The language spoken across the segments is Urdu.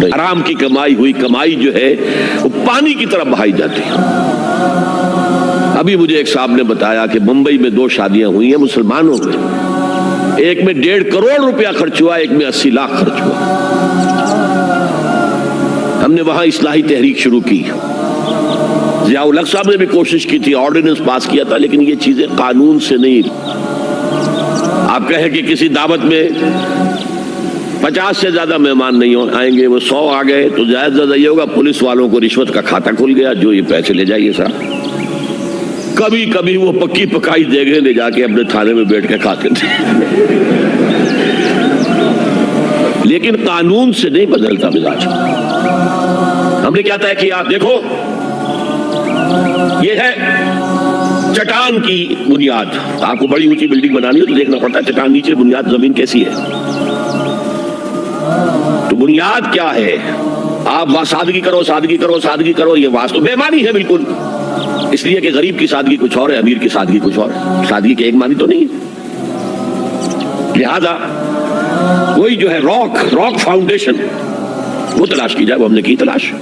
حرام کی کمائی ہوئی کمائی جو ہے وہ پانی کی طرح بہائی جاتی ہے۔ ابھی مجھے ایک صاحب نے بتایا کہ ممبئی میں 2 شادیاں ہوئی ہیں مسلمانوں میں، ایک میں 1.5 کروڑ روپیہ خرچ ہوا، ایک میں 80 لاکھ خرچ ہوا۔ ہم نے وہاں اصلاحی تحریک شروع کی، ضیاء الحق صاحب نے بھی کوشش کی تھی، آرڈیننس پاس کیا تھا، لیکن یہ چیزیں قانون سے نہیں۔ آپ کہیں کہ کسی دعوت میں 50 سے زیادہ مہمان نہیں آئیں گے، وہ 100 آ گئے تو زیادہ زیادہ یہ ہوگا پولیس والوں کو رشوت کا کھاتا کھل گیا، جو یہ پیسے لے جائیے صاحب۔ کبھی کبھی وہ پکی پکائی جگہ لے جا کے اپنے تھانے میں بیٹھ کے کھاتے تھے، لیکن قانون سے نہیں بدلتا مزاج۔ ہم نے کیا طے کیا؟ دیکھو یہ ہے چٹان کی بنیاد۔ آپ کو بڑی اونچی بلڈنگ بنانی ہے تو دیکھنا پڑتا ہے چٹان نیچے بنیاد زمین کیسی ہے۔ تو بنیاد کیا ہے؟ آپ سادگی کرو سادگی کرو سادگی کرو، یہ واسطہ بے معنی ہے بالکل، اس لیے کہ غریب کی سادگی کچھ اور ہے، امیر کی سادگی کچھ اور ہے، سادگی کے ایک معنی تو نہیں ہے۔ لہذا وہی جو ہے راک فاؤنڈیشن وہ تلاش کی جائے، وہ ہم نے کی تلاش۔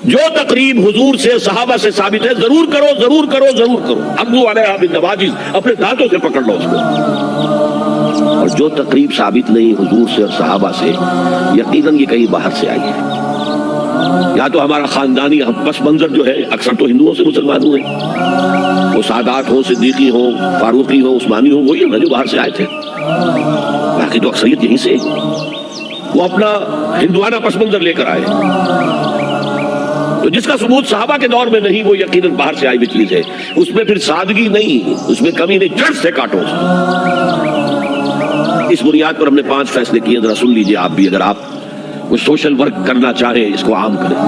جو تقریب حضور سے صحابہ سے ثابت ہے ضرور کرو ضرور کرو ضرور کرو، ابو علیہ بالنواجذ، اپنے دانتوں سے پکڑ لو اس کو۔ اور جو تقریب ثابت نہیں حضور سے اور صحابہ سے، یقیناً یہ کہیں باہر سے آئی ہے۔ یا تو ہمارا خاندانی پس منظر جو ہے، اکثر تو ہندوؤں سے مسلمان ہوئے، وہ سادات ہوں، صدیقی ہوں، فاروقی ہوں، عثمانی ہوں، وہی ہے جو باہر سے آئے تھے، باقی تو اکثریت یہیں سے وہ اپنا ہندوانہ پس منظر لے کر آئے۔ تو جس کا ثبوت صحابہ کے دور میں نہیں، وہ یقیناً باہر سے آئی ہوئی چیز ہے، اس میں پھر سادگی نہیں، اس میں کمی نہیں، جڑ سے کاٹو۔ اس بنیاد پر ہم نے 5 فیصلے کیے، ذرا سن لیجئے آپ بھی، اگر آپ وہ سوشل ورک کرنا چاہیں اس کو عام کریں۔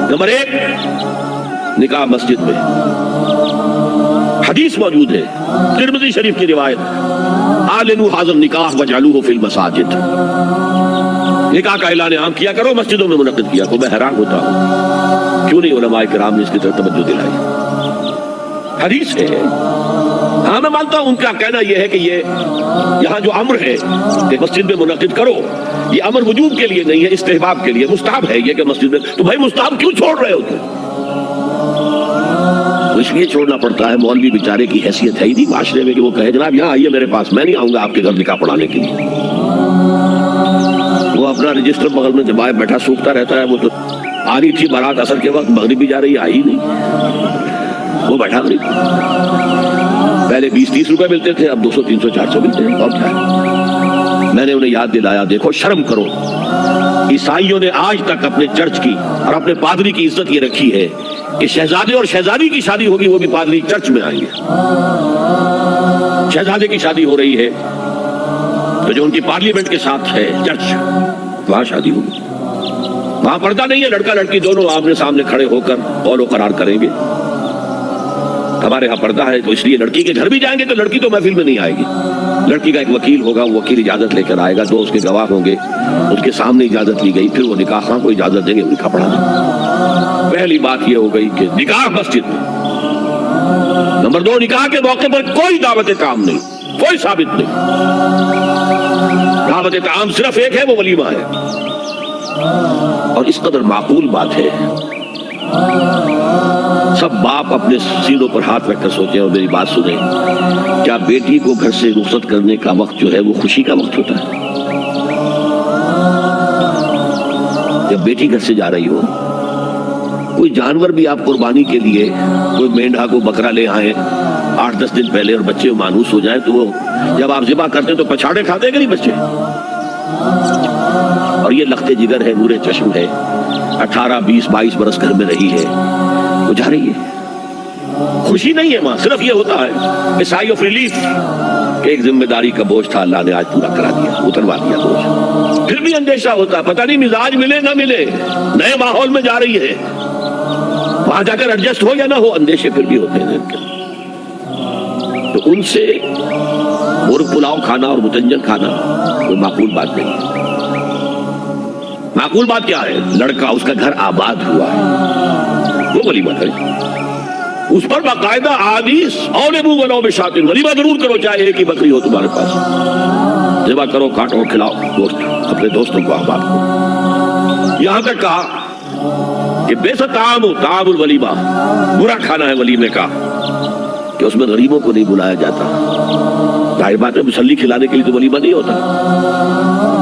نمبر 1، نکاح مسجد میں۔ حدیث موجود ہے، ترمذی شریف کی روایت، اعلنوا ھذا النکاح وجعلوہ فی المساجد، نکاح کا اعلان عام کیا کرو، مسجدوں میں منعقد کیا کرو۔ میں حیران ہوتا ہوں کیوں نہیں علماء کرام نے اس کی طرف توجہ دلائی۔ حدیث ہے، ہاں میں مانتا ہوں ان کا کہنا یہ ہے کہ یہ یہاں جو امر ہے کہ مسجد میں منعقد کرو، یہ امر وجوب کے لیے نہیں ہے، استحباب کے لیے، مستحب ہے یہ کہ مسجد میں۔ تو بھائی مستحب کیوں چھوڑ رہے ہو تم؟ اس لیے چھوڑنا پڑتا ہے، مولوی بیچارے کی حیثیت ہے ہی نہیں معاشرے میں کہ وہ کہے جناب یہاں آئیے میرے پاس، میں نہیں آؤں گا آپ کے گھر نکاح پڑھانے کے لیے۔ وہ اپنا رجسٹر بغل میں جمائے بیٹھا سوکھتا رہتا ہے، وہ تو آ رہی تھی بارات عصر کے وقت، مغرب بھی جا رہی، آئی نہیں، وہ بیٹھا نہیں۔ پہلے 20-30 روپے ملتے تھے، اب 200-300 400 ملتے ہیں، اور کیا ہے؟ میں نے انہیں یاد دلایا، دیکھو شرم کرو، عیسائیوں نے آج تک اپنے چرچ کی اور اپنے پادری کی عزت یہ رکھی ہے کہ شہزادے اور شہزادی کی شادی ہوگی وہ بھی پادری چرچ میں آئیں گے۔ شہزادے کی شادی ہو رہی ہے تو جو ان کی پارلیمنٹ کے ساتھ ہے چرچ، وہاں شادی ہوگی، وہاں پردہ نہیں ہے، لڑکا لڑکی دونوں آمنے سامنے کھڑے ہو کر قول و قرار کریں گے۔ ہمارے ہاں پردہ ہے تو اس لیے لڑکی کے گھر بھی جائیں گے تو لڑکی تو محفل میں نہیں آئے گی، لڑکی کا ایک وکیل ہوگا، وہ وکیل اجازت لے کر آئے گا، 2 اس کے گواہ ہوں گے، اس کے سامنے اجازت لی گئی، پھر وہ نکاح خواہ کو اجازت دیں گے نکاح پڑھانے۔ پہلی بات یہ ہو گئی کہ نکاح مسجد میں۔ نمبر 2، نکاح کے موقع پر کوئی دعوت کام نہیں، کوئی ثابت نہیں، دعوت کام صرف ایک ہے، وہ ولیمہ ہے۔ اور اس قدر معقول بات ہے، سب باپ اپنے سینوں پر ہاتھ رکھ کر سوچیں اور میری بات سنیں، کیا بیٹی کو گھر سے رخصت کرنے کا وقت جو ہے وہ خوشی کا وقت ہوتا ہے؟ جب بیٹی گھر سے جا رہی ہو، کوئی جانور بھی آپ قربانی کے لیے، کوئی مینڈھا کو بکرا لے آئیں 8-10 دن پہلے اور بچے مانوس ہو جائیں تو وہ جب آپ ذبح کرتے ہیں تو پچھاڑے کھاتے ہیں کہ نہیں بچے؟ اور یہ لختے جگر ہے، نور چشم ہے، 18 20 22 برس گھر میں رہی ہے، وہ جا رہی ہے، خوشی نہیں ہے ماں، صرف یہ ہوتا ہے سائی آف ریلیف کہ ایک ذمہ داری کا بوجھ تھا، اللہ نے آج پورا کرا دیا، اتروا دیا بوجھ۔ پھر بھی اندیشہ ہوتا ہے، پتہ نہیں مزاج ملے نہ ملے، نئے ماحول میں جا رہی ہے، وہاں جا کر ایڈجسٹ ہو یا نہ ہو، اندیشے پھر بھی ہوتے ہیں۔ تو ان سے مرغ پلاؤ کھانا اور متنجن کھانا کوئی معقول بات نہیں ہے۔ معقول بات کیا ہے؟ لڑکا، اس کا گھر آباد ہوا ہے، وہ ولیمہ کرے، اس پر باقاعدہ حدیث اولبو ولو بشاۃ، ولیمہ ضرور کرو چاہے ایک ہی بکری ہو تمہارے پاس، ذبح کرو، کاٹو، کھلاؤ گوشت اپنے دوستوں کو، احباب کو۔ یہاں تک کہا کہ بے طعام الولیمہ، برا کھانا ہے ولیمے کا، کہ اس میں غریبوں کو نہیں بلایا جاتا. ظاہر بات ہے مسلی کھلانے کے لیے تو ولیمہ نہیں ہوتا،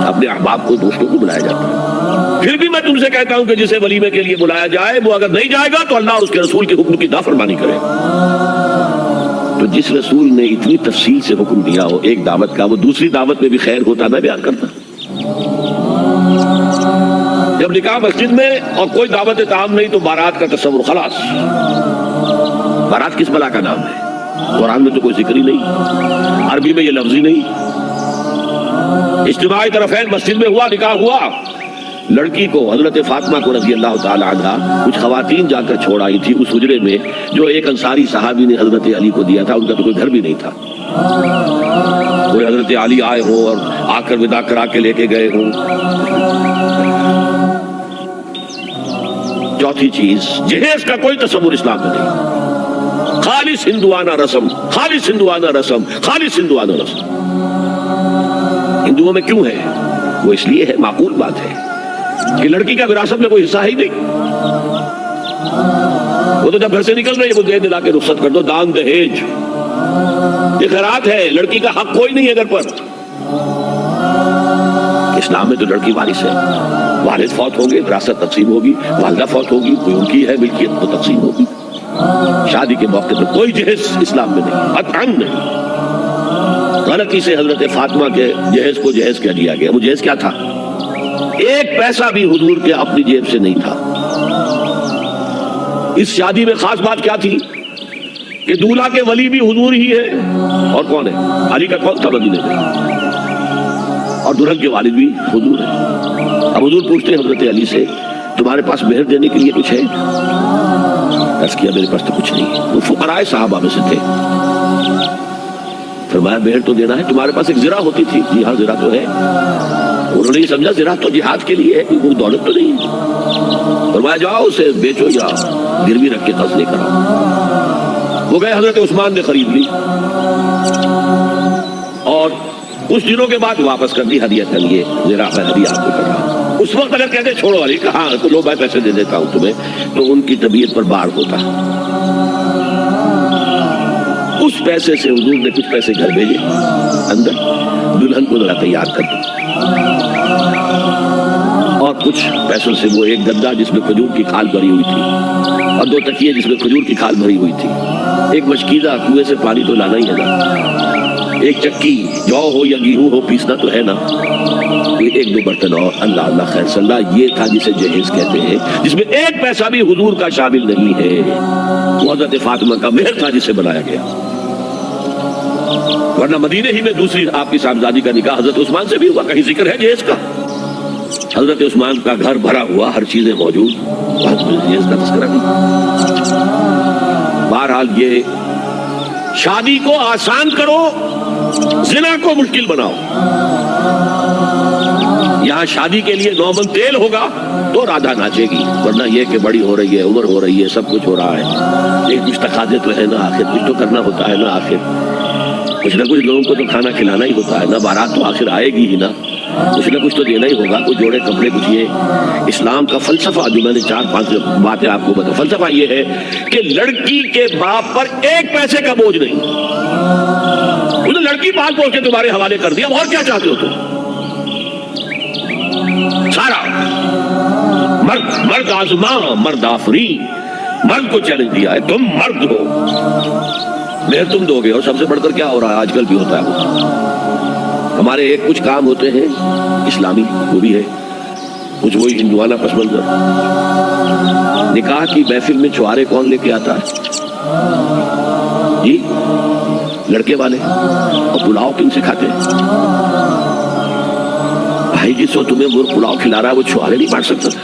اپنے احباب کو دوستوں کو بلایا جاتا. پھر بھی میں تم سے کہتا ہوں کہ جسے ولیمے کے لیے بلایا جائے وہ اگر نہیں جائے گا تو اللہ اور اس کے رسول کے حکم کی نافرمانی کرے. تو جس رسول نے اتنی تفصیل سے حکم دیا ہو ایک دعوت کا، وہ دوسری دعوت میں بھی خیر ہوتا میں بیان کرتا. جب نکاح مسجد میں اور کوئی دعوت طعام نہیں تو بارات کا تصور خلاص. بارات کس بلا کا نام ہے؟ قرآن میں تو کوئی ذکر ہی نہیں، عربی میں یہ لفظ ہی نہیں. اجتماعی طرفین مسجد میں ہوا، نکاح ہوا. لڑکی کو حضرت فاطمہ کو رضی اللہ تعالی عنہا کچھ خواتین جا کر چھوڑ آئی تھی اس حجرے میں جو ایک انصاری صحابی نے حضرت علی کو دیا تھا. ان کا تو کوئی گھر بھی نہیں تھا. کوئی حضرت علی آئے ہوں اور آ کر ودا کرا کے لے کے گئے ہوں. چوتھی چیز، جہیز کا کوئی تصور اسلام میں نہیں. خالص ہندوانہ رسم، خالص ہندوانہ رسم، خالص ہندوانہ رسم. ہندوؤں میں کیوں ہے؟ وہ اس لیے ہے، معقول بات ہے کہ لڑکی کا وراثت میں کوئی حصہ ہی نہیں. وہ تو جب گھر سے نکل رہے ہیں وہ دے دلا کے رخصت کر دو. دان دہیج یہ خیرات ہے، لڑکی کا حق کوئی نہیں ہے گھر پر. اسلام میں تو لڑکی وارث ہے. والد فوت ہوں گے وراثت تقسیم ہوگی، والدہ فوت ہوگی کوئی ان کی ہے ملکیت تو تقسیم ہوگی. شادی کے موقع پر کوئی جہیز اسلام میں نہیں، قطعاً نہیں. غلطی سے حضرت فاطمہ کے جہیز کو جہیز کہہ دیا گیا. وہ جہیز کیا تھا؟ ایک پیسہ بھی حضور کے اپنی جیب سے نہیں تھا. اس شادی میں خاص بات کیا تھی کہ دولہا کے ولی بھی حضور ہی ہے. اور کون ہے؟ علی کا کون تھا مدینے میں؟ اور دلہن کے والد بھی حضور ہے. اب حضور پوچھتے ہیں حضرت علی سے تمہارے پاس مہر دینے کے لیے کچھ ہے؟ عرض کیا میرے پاس تو کچھ نہیں. وہ فقراء صحابہ میں سے تھے. فرمایا مہر تو دینا ہے. تمہارے پاس ایک زرہ ہوتی تھی؟ جی ہاں زرہ تو ہے. انہوں نے یہ سمجھا زرہ تو جہاد کے لیے ہے، وہ دولت تو نہیں. فرمایا جاؤ اسے بیچو یا گروی رکھ کے قرض لے کر آؤ. وہ گئے، حضرت عثمان نے خرید لی اور کچھ دنوں کے بعد واپس کر دی ہدیہ کے لیے. زرہ میں ہدیہ آپ کو کر رہا ہوں. اس وقت اگر کہتے چھوڑو علی کہ ہاں تو لو میں پیسے دے دیتا ہوں تمہیں، تو ان کی طبیعت پر بار ہوتا. اس پیسے سے حضور نے کچھ پیسے گھر بھیجے اندر، دلہن کو ذرا تیار کر دو. اور کچھ پیسوں سے وہ ایک گدا جس میں کھجور کی کھال بھری ہوئی تھی اور 2 تکیے جس میں کھجور کی کھال بھری ہوئی تھی. ایک مشکیزہ، کنویں سے پانی تو لانا ہی ہے نا. ایک چکی، جو ہو یا گیہوں ہو پیسنا تو ہے نا. 1-2 برتن اور اللہ اللہ خیر صلی اللہ. یہ تھا جسے جہیز کہتے ہیں، جس میں ایک پیسہ بھی حضور کا شامل نہیں ہے. وہ حضرت فاطمہ کا مہر تھا جسے بنایا گیا. ورنہ مدینے ہی میں دوسری آپ کی صاحبزادی کا نکاح حضرت عثمان سے بھی ہوا. کہیں ذکر ہے جہیز کا؟ حضرت عثمان کا گھر بھرا ہوا، ہر چیزیں موجود، جہیز کا تذکرہ نہیں. بہرحال یہ شادی کو آسان کرو، زنا کو مشکل بناؤ. یہاں شادی کے لیے 9 من تیل ہوگا تو رادھا ناچے گی، ورنہ یہ کہ بڑی ہو رہی ہے، عمر ہو رہی ہے، سب کچھ ہو رہا ہے، لیکن کچھ تقاضے تو ہے نا. آخر کچھ تو کرنا ہوتا ہے نا. آخر کچھ نہ کچھ لوگوں کو تو کھانا کھلانا ہی ہوتا ہے نا. بارات تو آخر آئے گی ہی نا. کچھ نہ کچھ تو دینا ہی ہوگا. کچھ جوڑے کپڑے، کچھ یہ اسلام کا فلسفہ جو میں نے 4-5 باتیں آپ کو بتا. فلسفہ یہ ہے کہ لڑکی کے باپ پر ایک پیسے کا بوجھ نہیں. انہیں لڑکی پال پوچھ کے تمہارے حوالے کر دیا. اور کیا چاہتے ہو تم؟ سارا مرد آزما، مرد آفری، مرد کو چیلنج دیا ہے تم مرد ہو، مہر تم دو گے. اور سب سے بڑھ کر کیا ہو رہا ہے آج کل بھی ہوتا ہے. ہمارے ایک کچھ کام ہوتے ہیں اسلامی، وہ بھی ہے کچھ وہی ہندوانہ پس منظر. نکاح کی محفل میں چھوارے کون لے کے آتا ہے؟ جی لڑکے والے. اور پلاؤ کن سے کھاتے ہیں؟ بھائی جس وقت تمہیں وہ پلاؤ کھلا رہا ہے وہ چھوارے نہیں بانٹ سکتا تھا.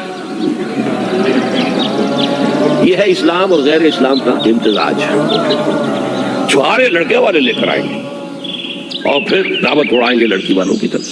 یہ ہے اسلام اور غیر اسلام کا امتزاج. چھوارے لڑکے والے لے کر آئیں گے اور پھر دعوت اڑائیں گے لڑکی والوں کی طرف.